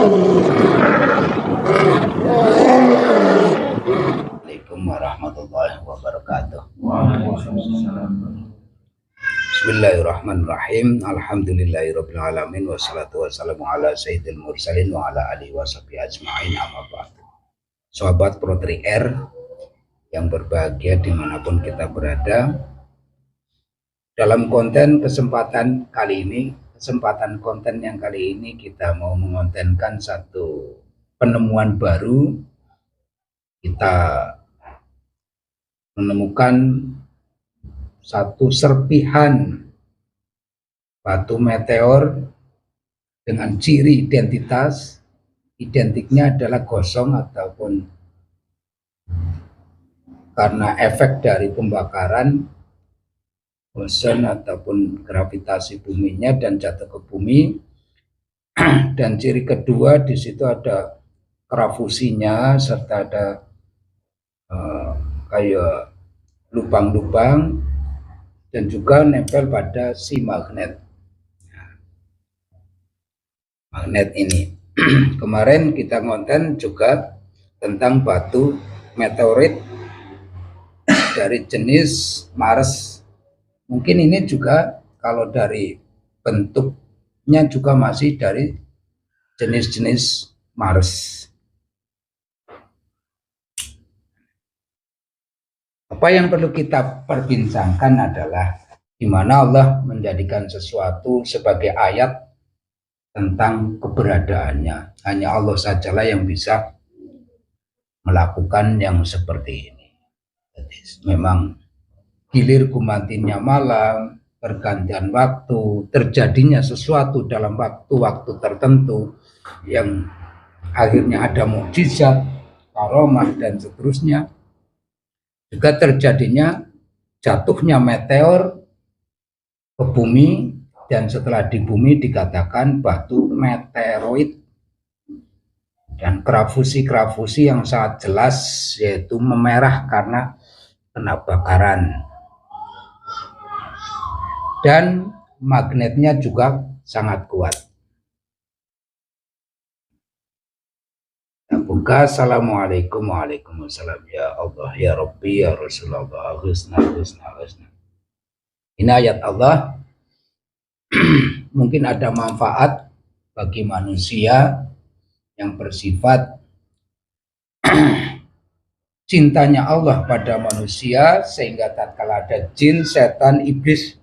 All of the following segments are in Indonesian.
Assalamualaikum warahmatullahi wabarakatuh. Waalaikumsalam. Bismillahirrahmanirrahim. Alhamdulillahirabbil alamin wassalatu wassalamu ala sayyidil mursalin wa ala alihi washabihi ajmain, amma ba'du. Sahabat Pro 3R yang berbahagia dimanapun kita berada, dalam konten konten yang kali ini kita mau mengontenkan satu penemuan baru. Kita menemukan satu serpihan batu meteor dengan ciri identiknya adalah gosong ataupun karena efek dari pembakaran boson ataupun gravitasi buminya dan jatuh ke bumi. Dan ciri kedua, di situ ada krafusinya serta ada kayak lubang-lubang dan juga nempel pada si magnet ini. Kemarin kita ngonten juga tentang batu meteorit dari jenis Mars. Mungkin ini juga kalau dari bentuknya juga masih dari jenis-jenis Mars. Apa yang perlu kita perbincangkan adalah di mana Allah menjadikan sesuatu sebagai ayat tentang keberadaannya. Hanya Allah sajalah yang bisa melakukan yang seperti ini. Jadi, memang hilir kumantinnya malam, pergantian waktu, terjadinya sesuatu dalam waktu-waktu tertentu yang akhirnya ada mukjizat, karomah dan seterusnya. Juga terjadinya jatuhnya meteor ke bumi, dan setelah di bumi dikatakan batu meteoroid, dan krafusi yang sangat jelas yaitu memerah karena kena bakaran, dan magnetnya juga sangat kuat. Buka. Assalamualaikum. Waalaikumsalam. Ya Allah, ya Rabbi, ya Rasulullah, husna. Ini ayat Allah. Mungkin ada manfaat bagi manusia yang bersifat cintanya Allah pada manusia, sehingga tatkala ada jin, setan, iblis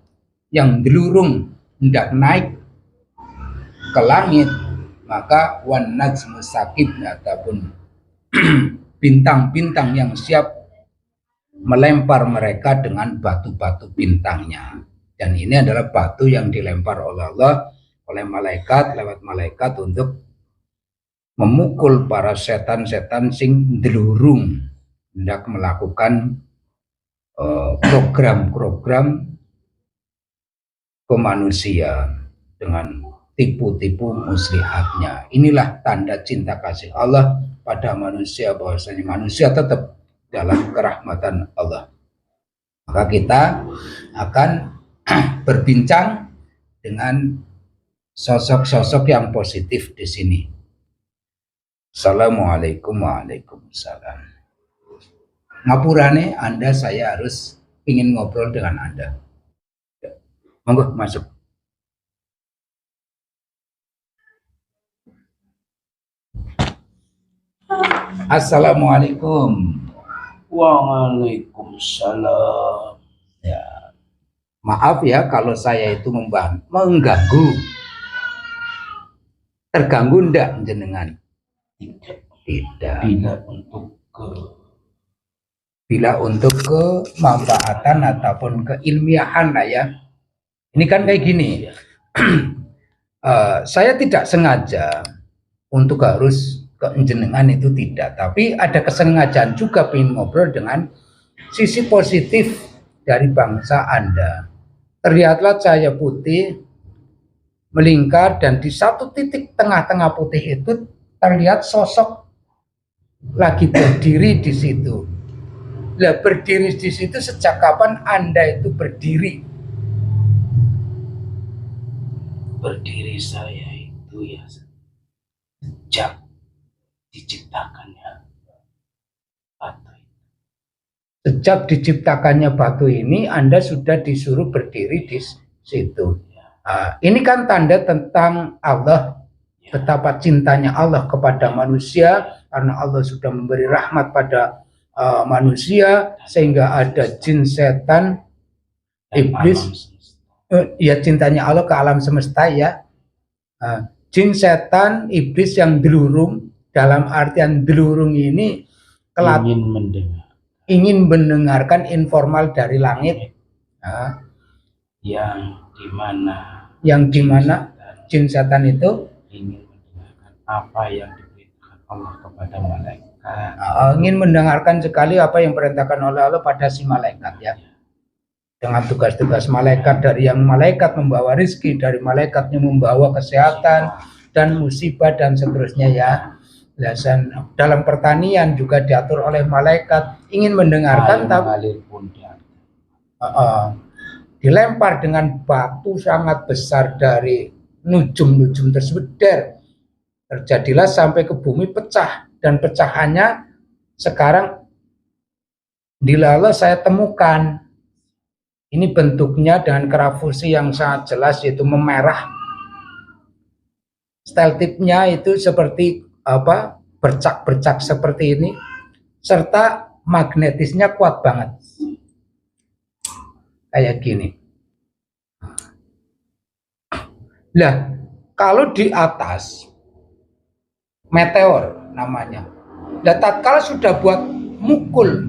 yang delurung hendak naik ke langit, maka wan najmu sakib ataupun bintang-bintang yang siap melempar mereka dengan batu-batu bintangnya. Dan ini adalah batu yang dilempar oleh Allah oleh malaikat, lewat malaikat untuk memukul para setan-setan sing delurung hendak melakukan program-program ke manusia dengan tipu-tipu muslihatnya. Inilah tanda cinta kasih Allah pada manusia, bahwasanya manusia tetap dalam kerahmatan Allah. Maka kita akan berbincang dengan sosok-sosok yang positif di sini. Assalamualaikum. Waalaikumsalam. Ngapurane Anda, saya harus ingin ngobrol dengan Anda. Monggo masuk. Assalamualaikum. Waalaikumsalam. Ya, maaf ya kalau saya itu mengganggu. Terganggu enggak jenengan? Tidak. Bila untuk kemanfaatan ataupun keilmiahan lah ya. Ini kan kayak gini. Saya tidak sengaja untuk harus jenengan itu tidak, tapi ada kesengajaan juga pengen ngobrol dengan sisi positif dari bangsa Anda. Terlihatlah cahaya putih melingkar, dan di satu titik tengah-tengah putih itu terlihat sosok lagi berdiri di situ. Lah, berdiri di situ sejak kapan Anda itu berdiri? Berdiri saya itu ya sejak diciptakannya batu. Sejak diciptakannya batu ini, Anda sudah disuruh berdiri di situ. Ini kan tanda tentang Allah, betapa cintanya Allah kepada manusia, karena Allah sudah memberi rahmat pada manusia, sehingga ada jin, setan, iblis, ya cintanya Allah ke alam semesta ya. Jin, setan, iblis yang delurung, dalam artian delurung ini ingin mendengarkan informal dari langit, yang dimana jin setan itu ingin mendengarkan apa yang diberitakan Allah kepada malaikat. Ingin mendengarkan sekali apa yang diperintahkan oleh Allah pada si malaikat ya. Dengan tugas-tugas malaikat, dari yang malaikat membawa rizki, dari malaikatnya membawa kesehatan dan musibah dan seterusnya ya. Dan dalam pertanian juga diatur oleh malaikat, ingin mendengarkan tapi dilempar dengan batu sangat besar dari nujum-nujum tersebut, terjadilah sampai ke bumi, pecah, dan pecahannya sekarang dilala saya temukan. Ini bentuknya dengan kerafusi yang sangat jelas, yaitu memerah. Steltipnya itu seperti bercak-bercak seperti ini, serta magnetisnya kuat banget, kayak gini. Lah, kalau di atas meteor namanya, dan tatkala sudah buat mukul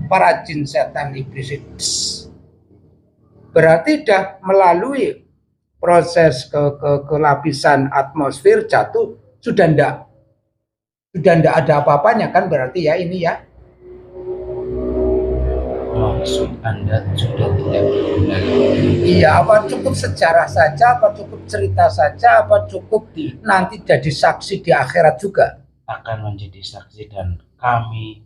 para jin, setan, iblis itu, berarti sudah melalui proses ke lapisan atmosfer, jatuh, sudah ndak ada apa-apanya kan, berarti ya ini ya. Maksud Anda sudah tidak berguna. Iya, apa cukup sejarah saja, apa cukup cerita saja, apa cukup nanti jadi saksi di akhirat juga? Akan menjadi saksi, dan kami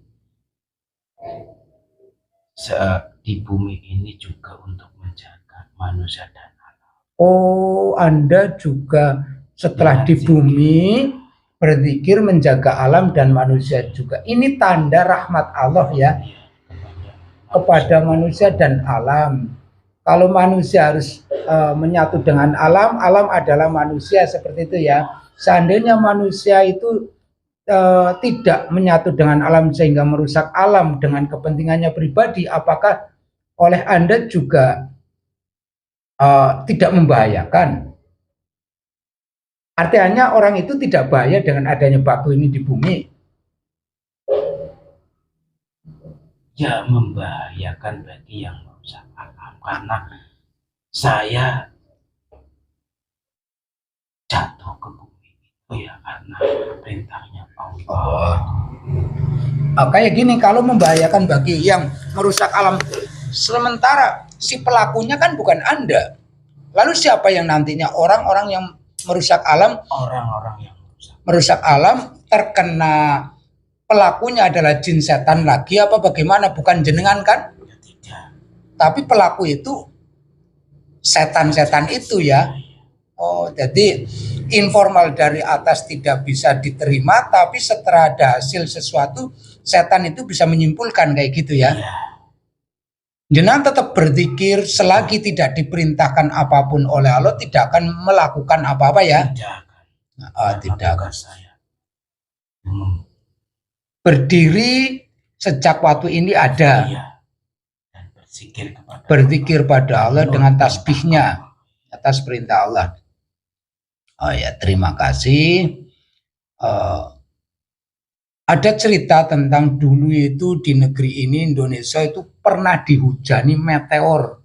di bumi ini juga untuk menjaga manusia dan alam. Oh, Anda juga setelah di bumi berzikir menjaga alam dan manusia juga. Ini tanda rahmat Allah ya, kepada manusia dan alam. Kalau manusia harus menyatu dengan alam, alam adalah manusia, seperti itu ya. Seandainya manusia itu tidak menyatu dengan alam sehingga merusak alam dengan kepentingannya pribadi, apakah oleh Anda juga tidak membahayakan? Artinya orang itu tidak bahaya dengan adanya batu ini di bumi. Ya, membahayakan bagi yang merusak alam, karena saya jatuh ke bumi itu ya karena perintahnya Allah. Kayak gini, kalau membahayakan bagi yang merusak alam, sementara si pelakunya kan bukan Anda, lalu siapa yang nantinya orang-orang yang merusak alam? Orang-orang yang merusak alam terkena pelakunya adalah jin, setan lagi apa bagaimana? Bukan jenengan kan? Ya, tidak. Tapi pelaku itu setan-setan itu ya. Oh, jadi informal dari atas tidak bisa diterima, tapi setelah ada hasil sesuatu, setan itu bisa menyimpulkan kayak gitu ya. Jenengan tetap berzikir selagi tidak diperintahkan apapun oleh Allah, tidak akan melakukan apa-apa ya. Tidak akan. Saya berdiri sejak waktu ini ada, dan berzikir pada Allah dengan tasbihnya atas perintah Allah. Oh ya, terima kasih. Ada cerita tentang dulu itu di negeri ini, Indonesia itu pernah dihujani meteor.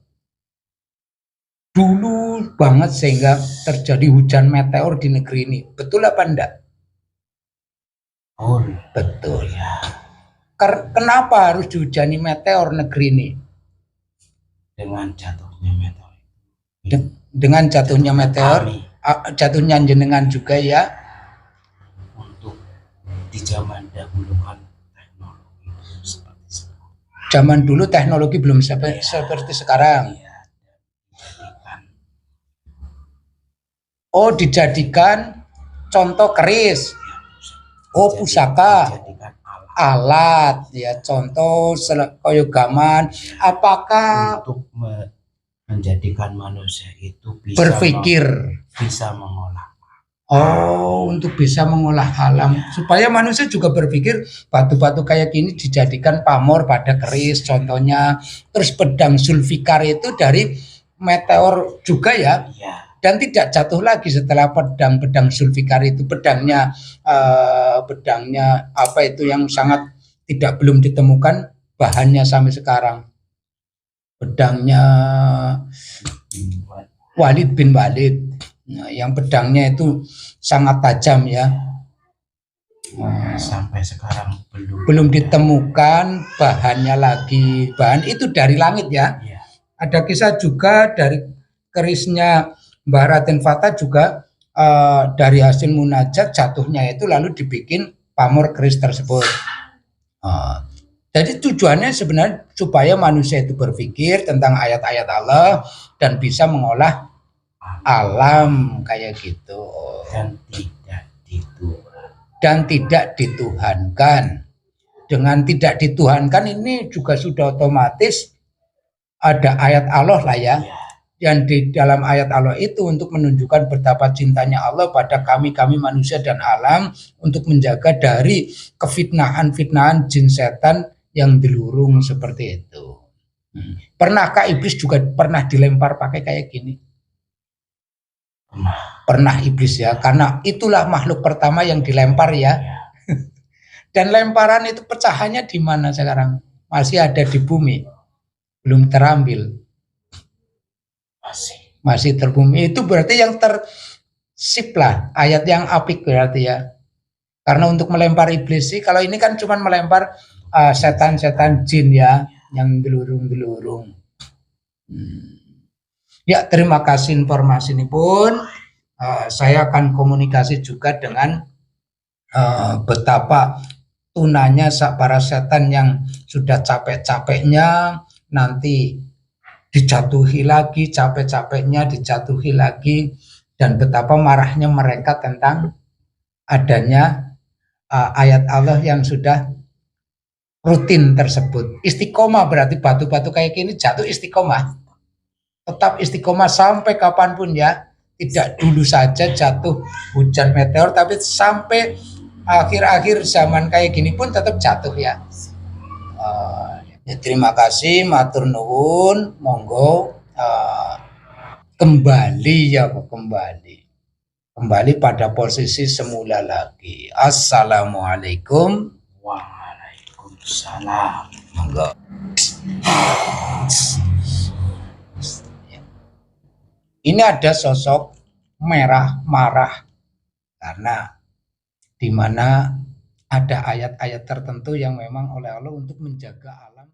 Dulu banget sehingga terjadi hujan meteor di negeri ini. Betul apa enggak? Betul ya. Kenapa harus dihujani meteor negeri ini? Dengan jatuhnya meteor. Dengan jatuhnya meteor, jatuhnya jenengan juga ya. Untuk di zaman dahulu kan teknologi seperti sekarang. Zaman dulu teknologi belum seperti sekarang. Dijadikan dijadikan contoh keris. Oh, pusaka, dijadikan alat alat ya, contoh koyo gaman. Apakah untuk menjadikan manusia itu berpikir? bisa mengolah. Oh, untuk bisa mengolah alam supaya manusia juga berpikir batu-batu kayak gini dijadikan pamor pada keris contohnya. Terus pedang Zulfikar itu dari meteor juga ya, Iya, dan tidak jatuh lagi setelah pedang Zulfikar itu. Pedangnya apa itu yang sangat tidak belum ditemukan bahannya sampai sekarang. Pedangnya Walid bin Walid. Nah, yang pedangnya itu sangat tajam ya. sampai sekarang Belum ditemukan bahannya lagi. Bahan itu dari langit ya. Iya. Ada kisah juga dari kerisnya Mbah Raden Fata juga dari hasil munajat jatuhnya itu lalu dibikin pamor keris tersebut. Jadi tujuannya sebenarnya supaya manusia itu berpikir tentang ayat-ayat Allah dan bisa mengolah alam kayak gitu. Dan tidak dituhankan. Dengan tidak dituhankan ini juga sudah otomatis ada ayat Allah lah ya. Yang di dalam ayat Allah itu untuk menunjukkan betapa cintanya Allah pada kami manusia dan alam untuk menjaga dari kefitnahan jin setan yang dilurung seperti itu. Pernahkah iblis juga pernah dilempar pakai kayak gini? Pernah iblis ya, karena itulah makhluk pertama yang dilempar ya. Dan lemparan itu pecahannya di mana sekarang? Masih ada di bumi, belum terambil. Masih terbumi. Itu berarti yang tersip lah, ayat yang apik berarti ya. Karena untuk melempar iblis sih, kalau ini kan cuma melempar setan-setan jin ya, yang gelurung-gelurung. Ya, terima kasih informasi ini pun. Saya akan komunikasi juga dengan betapa tunanya para setan yang sudah capek-capeknya nanti dijatuhi lagi, capek-capeknya dijatuhi lagi, dan betapa marahnya mereka tentang adanya ayat Allah yang sudah rutin tersebut. Istiqomah berarti batu-batu kayak gini jatuh istiqomah. Tetap istiqomah sampai kapanpun ya. Tidak dulu saja jatuh hujan meteor, tapi sampai akhir-akhir zaman kayak gini pun tetap jatuh ya. Ya terima kasih, matur nuwun, monggo kembali pada posisi semula lagi. Assalamualaikum. Waalaikumsalam. Monggo. Ini ada sosok merah marah karena di mana ada ayat-ayat tertentu yang memang oleh Allah untuk menjaga alam.